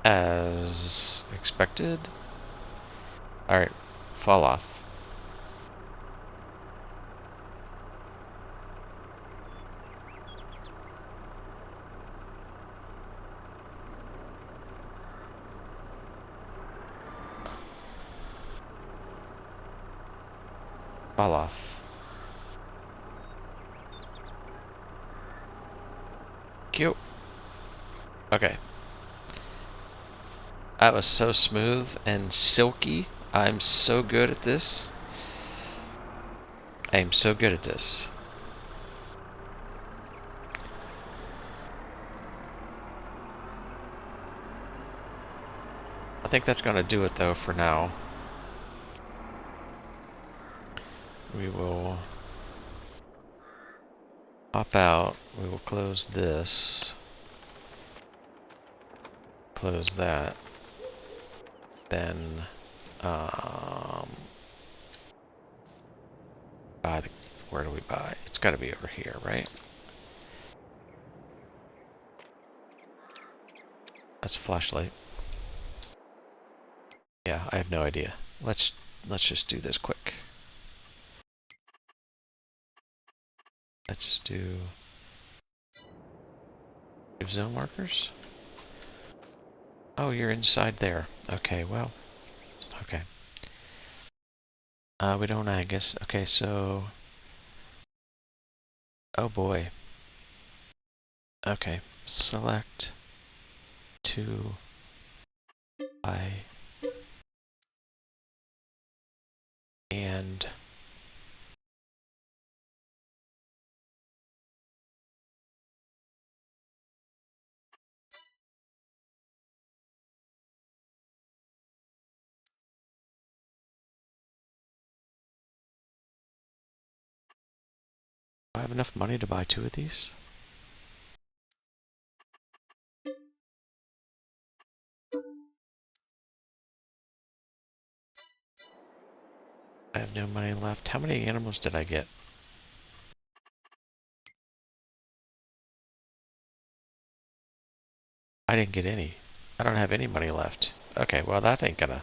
As expected. Alright, fall off. Fall off. Cute. Okay. That was so smooth and silky. I'm so good at this. I am so good at this. I think that's going to do it though for now. We will pop out. We will close this. Close that. Then buy the, where do we buy? It's got to be over here, right? That's a flashlight. Yeah, I have no idea. Let's just do this quick. Let's do zone markers. Oh, you're inside there. Okay, well, okay. We don't, I guess. Okay, so, oh boy. Okay, select to I and do I have enough money to buy 2 of these? I have no money left. How many animals did I get? I didn't get any. I don't have any money left. Okay, well that ain't gonna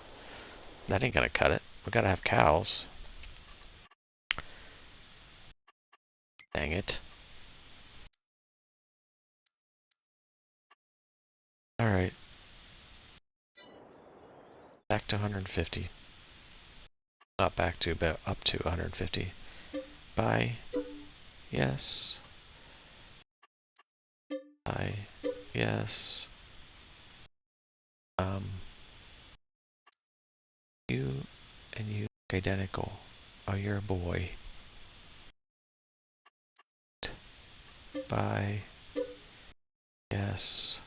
cut it. We gotta have cows. Dang it. Alright. Back to 150. Not back to, but up to 150. Buy. Yes. Buy. Yes. You and you identical. Oh, you're a boy. Buy. Yes.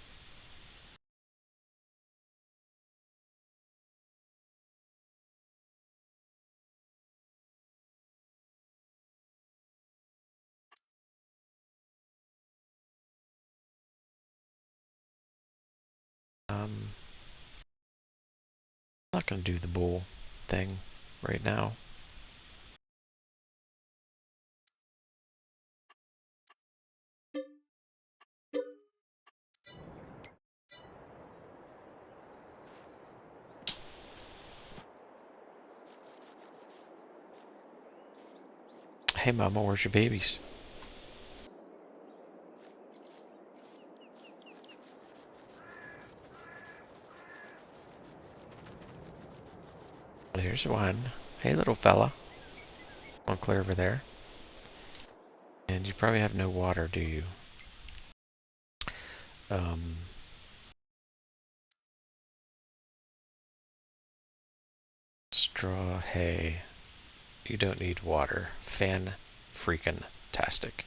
not going to do the bull thing right now. Hey mama, where's your babies? There's one. Hey little fella. I'll clear over there. And you probably have no water, do you? Straw, hay. You don't need water. Fan-freaking-tastic.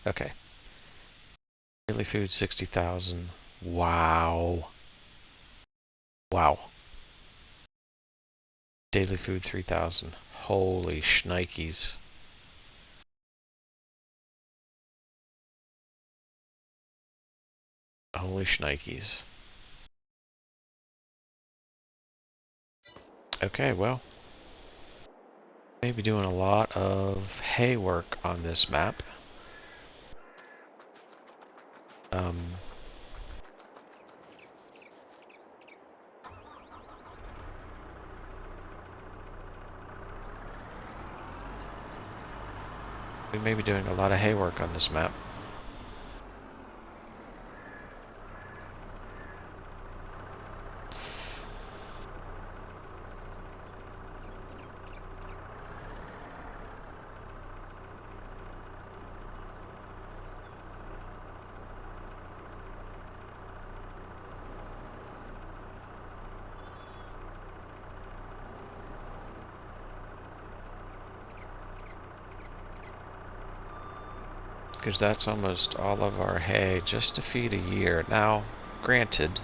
Okay. Daily food 60,000. Wow. Wow. Daily food 3,000. Holy shnikes. Holy shnikes. Okay, well. Maybe doing a lot of hay work on this map. We may be doing a lot of hay work on this map. Because that's almost all of our hay just to feed a year. Now, granted,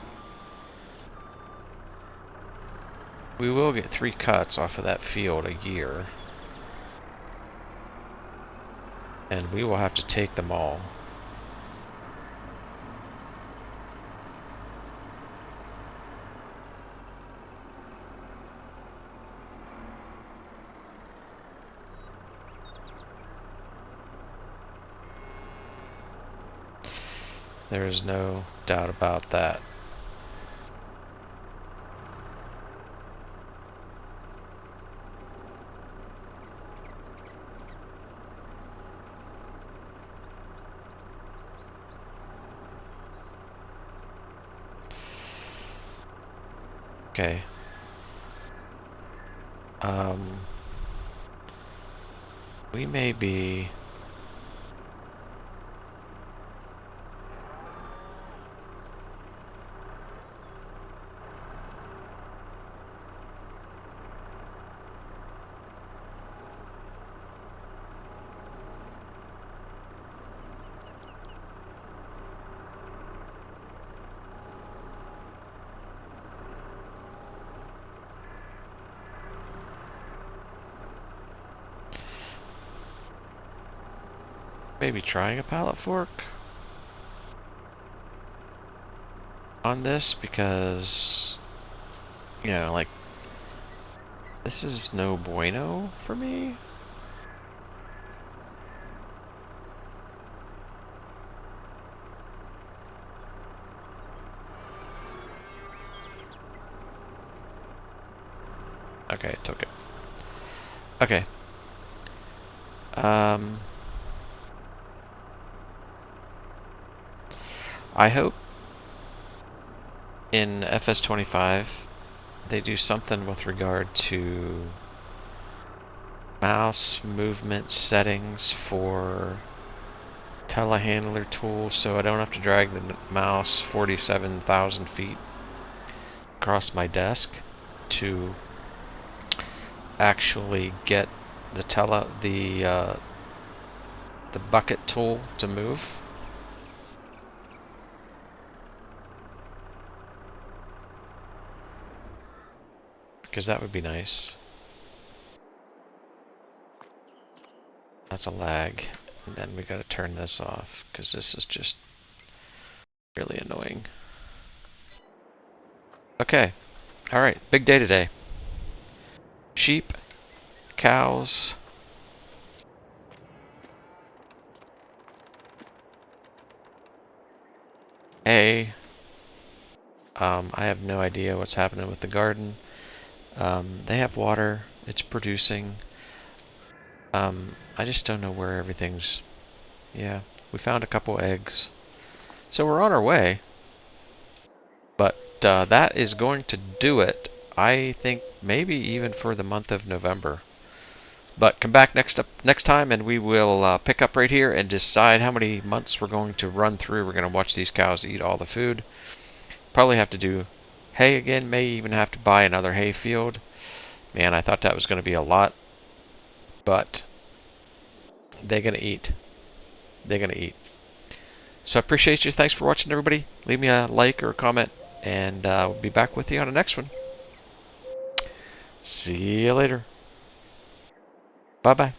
we will get 3 cuts off of that field a year. And we will have to take them all. There is no doubt about that. Okay. We may be... maybe trying a pallet fork on this because, you know, like, this is no bueno for me. Okay, it took it. Okay. I hope in FS25 they do something with regard to mouse movement settings for telehandler tool so I don't have to drag the mouse 47,000 feet across my desk to actually get the bucket tool to move. Because that would be nice. That's a lag. And then we gotta turn this off because this is just really annoying. Okay. Alright, big day today. Sheep, cows, hay. I have no idea what's happening with the garden. They have water. It's producing. I just don't know where everything's... Yeah, we found a couple eggs. So we're on our way. But that is going to do it. I think maybe even for the month of November. But come back next time and we will pick up right here and decide how many months we're going to run through. We're going to watch these cows eat all the food. Probably have to do hay again. May even have to buy another hay field. Man, I thought that was going to be a lot. But they're going to eat. They're going to eat. So I appreciate you. Thanks for watching, everybody. Leave me a like or a comment. And we'll be back with you on the next one. See you later. Bye-bye.